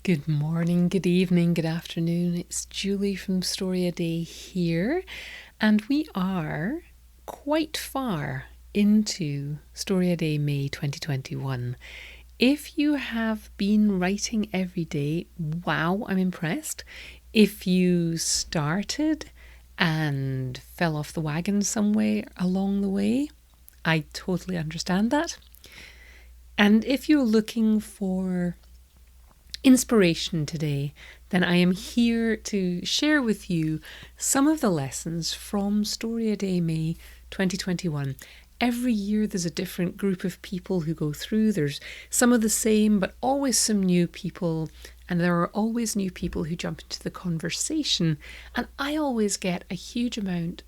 Good morning, good evening, good afternoon. It's Julie from StoryADay here, and we are quite far into StoryADay May 2021. If you have been writing every day, wow, I'm impressed. If you started and fell off the wagon somewhere along the way, I totally understand that. And if you're looking for inspiration today, then I am here to share with you some of the lessons from StoryADay May 2021. Every year there's a different group of people who go through. There's some of the same, but always some new people. And there are always new people who jump into the conversation. And I always get a huge amount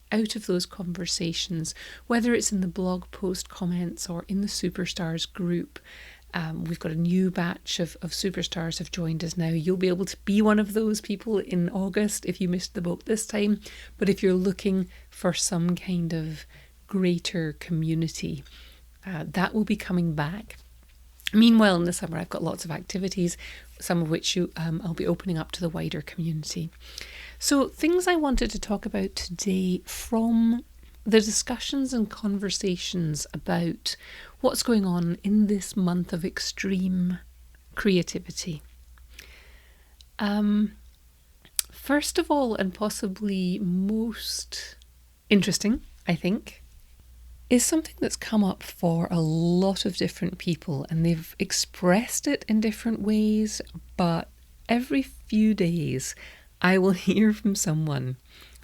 out of those conversations, whether it's in the blog post comments or in the Superstars group. We've got a new batch of superstars have joined us now. You'll be able to be one of those people in August if you missed the boat this time. But if you're looking for some kind of greater community, that will be coming back. Meanwhile, in the summer, I've got lots of activities, some of which I'll be opening up to the wider community. So things I wanted to talk about today from the discussions and conversations about what's going on in this month of extreme creativity. First of all, and possibly most interesting, I think, is something that's come up for a lot of different people, and they've expressed it in different ways, but every few days I will hear from someone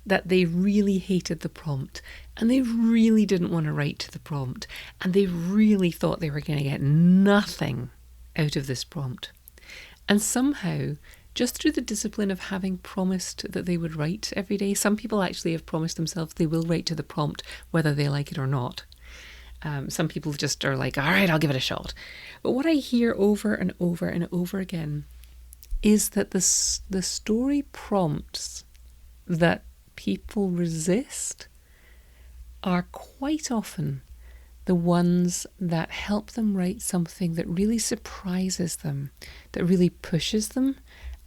that they really hated the prompt and they really didn't want to write to the prompt and they really thought they were going to get nothing out of this prompt. And somehow, just through the discipline of having promised that they would write every day, some people actually have promised themselves they will write to the prompt whether they like it or not. Some people just are like, all right, I'll give it a shot. But what I hear over and over and over again is that the story prompts that people resist are quite often the ones that help them write something that really surprises them, that really pushes them,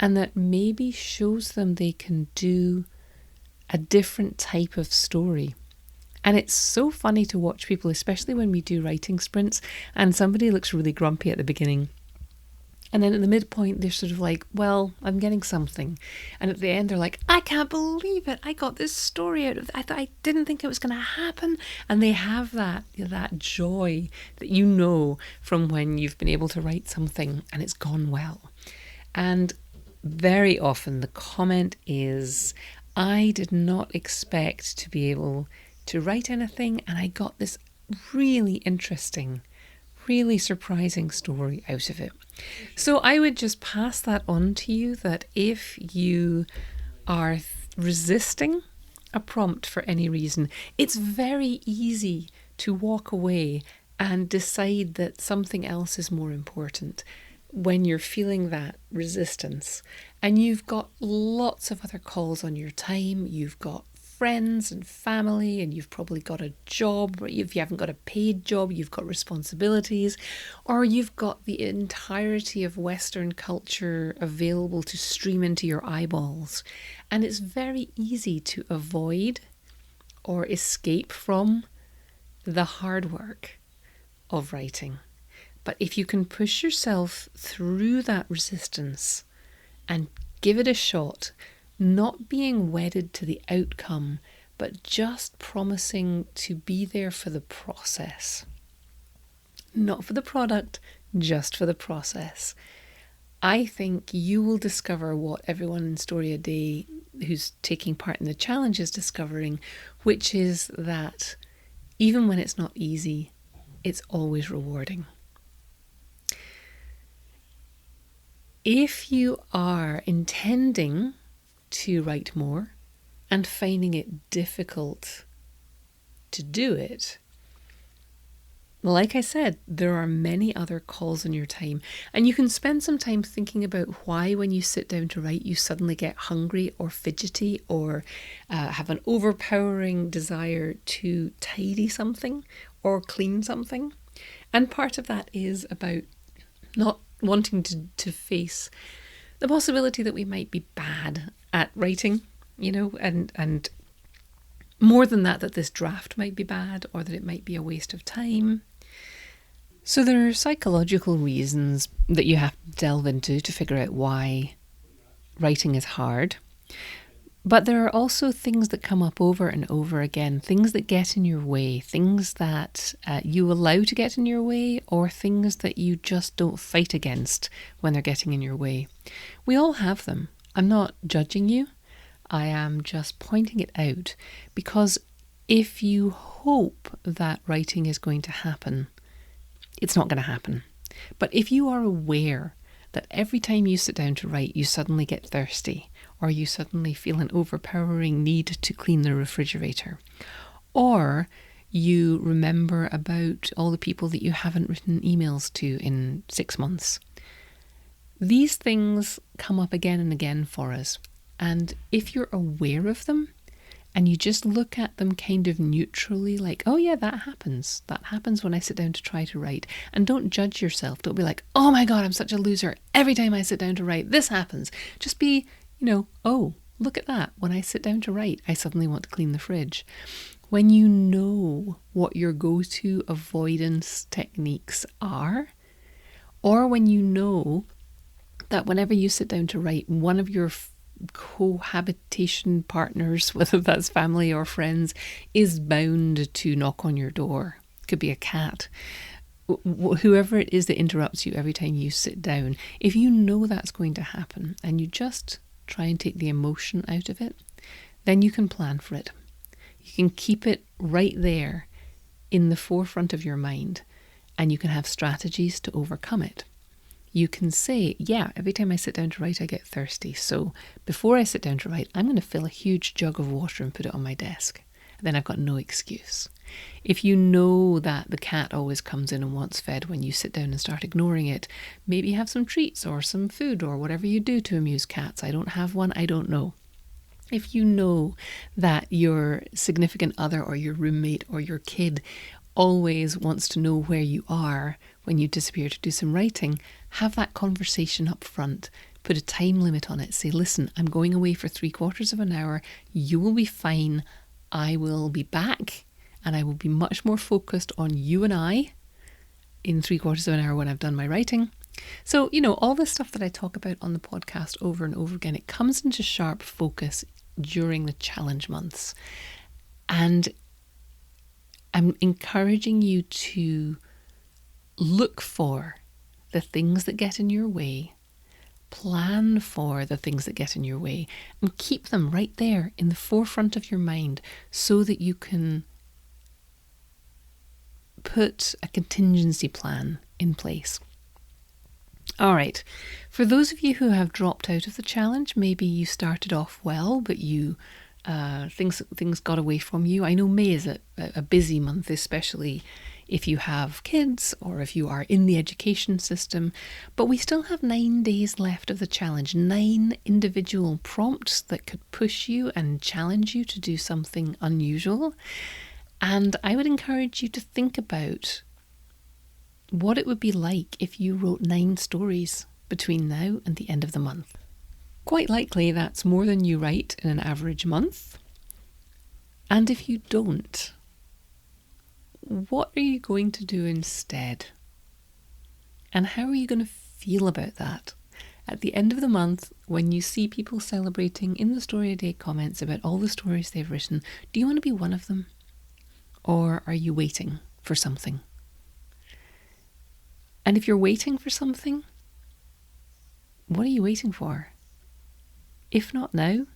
and that maybe shows them they can do a different type of story. And it's so funny to watch people, especially when we do writing sprints, and somebody looks really grumpy at the beginning. And then at the midpoint, they're sort of like, well, I'm getting something. And at the end, they're like, I can't believe it. I got this story out of it. I didn't think it was going to happen. And they have that joy that you know from when you've been able to write something and it's gone well. And very often the comment is, I did not expect to be able to write anything, and I got this really interesting, really surprising story out of it. So I would just pass that on to you, that if you are resisting a prompt for any reason, it's very easy to walk away and decide that something else is more important when you're feeling that resistance. And you've got lots of other calls on your time, you've got friends and family, and you've probably got a job, or if you haven't got a paid job, you've got responsibilities, or you've got the entirety of Western culture available to stream into your eyeballs. And it's very easy to avoid or escape from the hard work of writing. But if you can push yourself through that resistance and give it a shot, not being wedded to the outcome, but just promising to be there for the process. Not for the product, just for the process. I think you will discover what everyone in StoryADay who's taking part in the challenge is discovering, which is that even when it's not easy, it's always rewarding. If you are intending to write more and finding it difficult to do it, like I said, there are many other calls on your time, and you can spend some time thinking about why when you sit down to write you suddenly get hungry or fidgety or have an overpowering desire to tidy something or clean something. And part of that is about not wanting to face the possibility that we might be bad at writing, and more than that this draft might be bad or that it might be a waste of time. So there are psychological reasons that you have to delve into to figure out why writing is hard. But there are also things that come up over and over again, things that get in your way, things that you allow to get in your way, or things that you just don't fight against when they're getting in your way. We all have them. I'm not judging you. I am just pointing it out, because if you hope that writing is going to happen, it's not going to happen. But if you are aware that every time you sit down to write, you suddenly get thirsty, or you suddenly feel an overpowering need to clean the refrigerator, or you remember about all the people that you haven't written emails to in 6 months. These things come up again and again for us. And if you're aware of them and you just look at them kind of neutrally, like, oh yeah, that happens. That happens when I sit down to try to write. And don't judge yourself. Don't be like, oh my God, I'm such a loser. Every time I sit down to write, this happens. Just be, oh, look at that. When I sit down to write, I suddenly want to clean the fridge. When you know what your go-to avoidance techniques are, or when you know that whenever you sit down to write, one of your cohabitation partners, whether that's family or friends, is bound to knock on your door. It could be a cat. Whoever it is that interrupts you every time you sit down, if you know that's going to happen and you just try and take the emotion out of it, then you can plan for it. You can keep it right there in the forefront of your mind, and you can have strategies to overcome it. You can say, yeah, every time I sit down to write, I get thirsty. So before I sit down to write, I'm going to fill a huge jug of water and put it on my desk. Then I've got no excuse. If you know that the cat always comes in and wants fed when you sit down and start ignoring it, maybe have some treats or some food or whatever you do to amuse cats. I don't have one, I don't know. If you know that your significant other or your roommate or your kid always wants to know where you are when you disappear to do some writing, have that conversation up front. Put a time limit on it. Say, listen, I'm going away for 3/4 of an hour. You will be fine. I will be back and I will be much more focused on you and I in 3/4 of an hour when I've done my writing. So, all the stuff that I talk about on the podcast over and over again, it comes into sharp focus during the challenge months. And I'm encouraging you to look for the things that get in your way, plan for the things that get in your way, and keep them right there in the forefront of your mind so that you can put a contingency plan in place. All right, for those of you who have dropped out of the challenge, maybe you started off well, but things got away from you. I know May is a busy month, especially if you have kids or if you are in the education system, but we still have 9 days left of the challenge, 9 individual prompts that could push you and challenge you to do something unusual. And I would encourage you to think about what it would be like if you wrote 9 stories between now and the end of the month. Quite likely that's more than you write in an average month. And if you don't, what are you going to do instead? And how are you going to feel about that? At the end of the month, when you see people celebrating in the StoryADay comments about all the stories they've written, do you want to be one of them? Or are you waiting for something? And if you're waiting for something, what are you waiting for? If not now,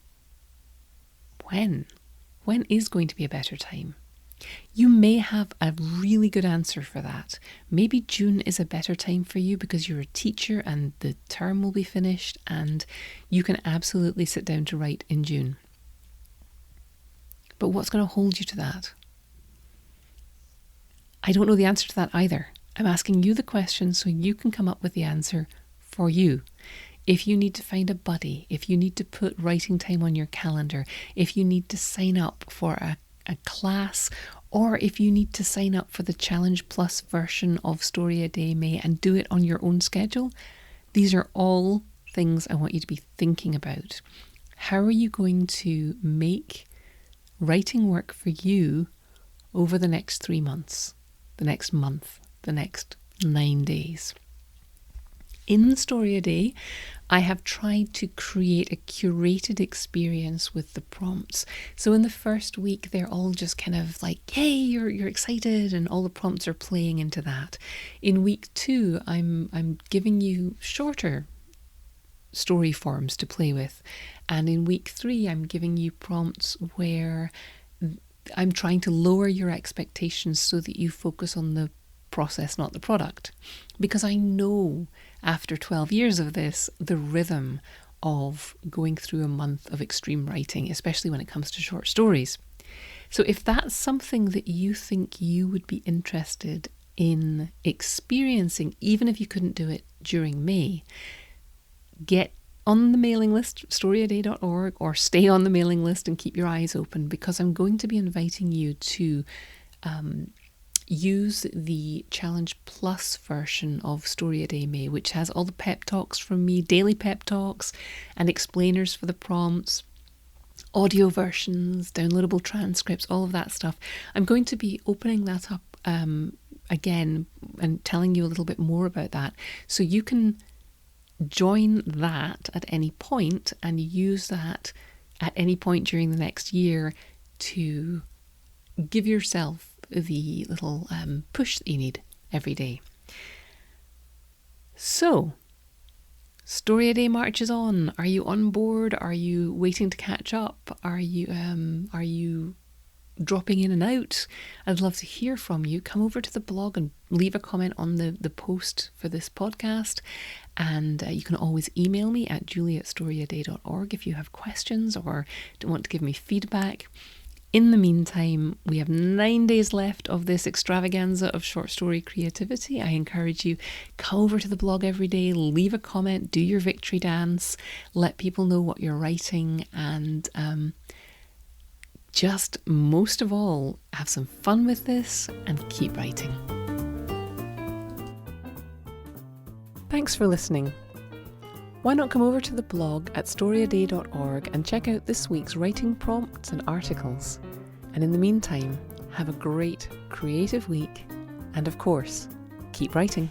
when? When is going to be a better time? You may have a really good answer for that. Maybe June is a better time for you because you're a teacher and the term will be finished and you can absolutely sit down to write in June. But what's going to hold you to that? I don't know the answer to that either. I'm asking you the question so you can come up with the answer for you. If you need to find a buddy, if you need to put writing time on your calendar, if you need to sign up for a class, or if you need to sign up for the Challenge Plus version of StoryADay May and do it on your own schedule, these are all things I want you to be thinking about. How are you going to make writing work for you over the next 3 months, the next month, the next 9 days? In StoryADay, I have tried to create a curated experience with the prompts. So in the first week, they're all just kind of like, yay, you're excited, and all the prompts are playing into that. In week 2, I'm giving you shorter story forms to play with. And in week 3, I'm giving you prompts where I'm trying to lower your expectations so that you focus on the process, not the product. Because I know after 12 years of this, the rhythm of going through a month of extreme writing, especially when it comes to short stories. So if that's something that you think you would be interested in experiencing, even if you couldn't do it during May, get on the mailing list, storyaday.org, or stay on the mailing list and keep your eyes open, because I'm going to be inviting you to use the Challenge Plus version of StoryADay May, which has all the pep talks from me, daily pep talks and explainers for the prompts, audio versions, downloadable transcripts, all of that stuff. I'm going to be opening that up again and telling you a little bit more about that, so you can join that at any point and use that at any point during the next year to give yourself the little push that you need every day. So, StoryADay marches on. Are you on board? Are you waiting to catch up? Are you dropping in and out? I'd love to hear from you. Come over to the blog and leave a comment on the post for this podcast. And you can always email me at julie@storyaday.org if you have questions or don't want to give me feedback. In the meantime, we have 9 days left of this extravaganza of short story creativity. I encourage you, come over to the blog every day, leave a comment, do your victory dance, let people know what you're writing, and just most of all, have some fun with this and keep writing. Thanks for listening. Why not come over to the blog at storyaday.org and check out this week's writing prompts and articles. And in the meantime, have a great creative week and of course, keep writing.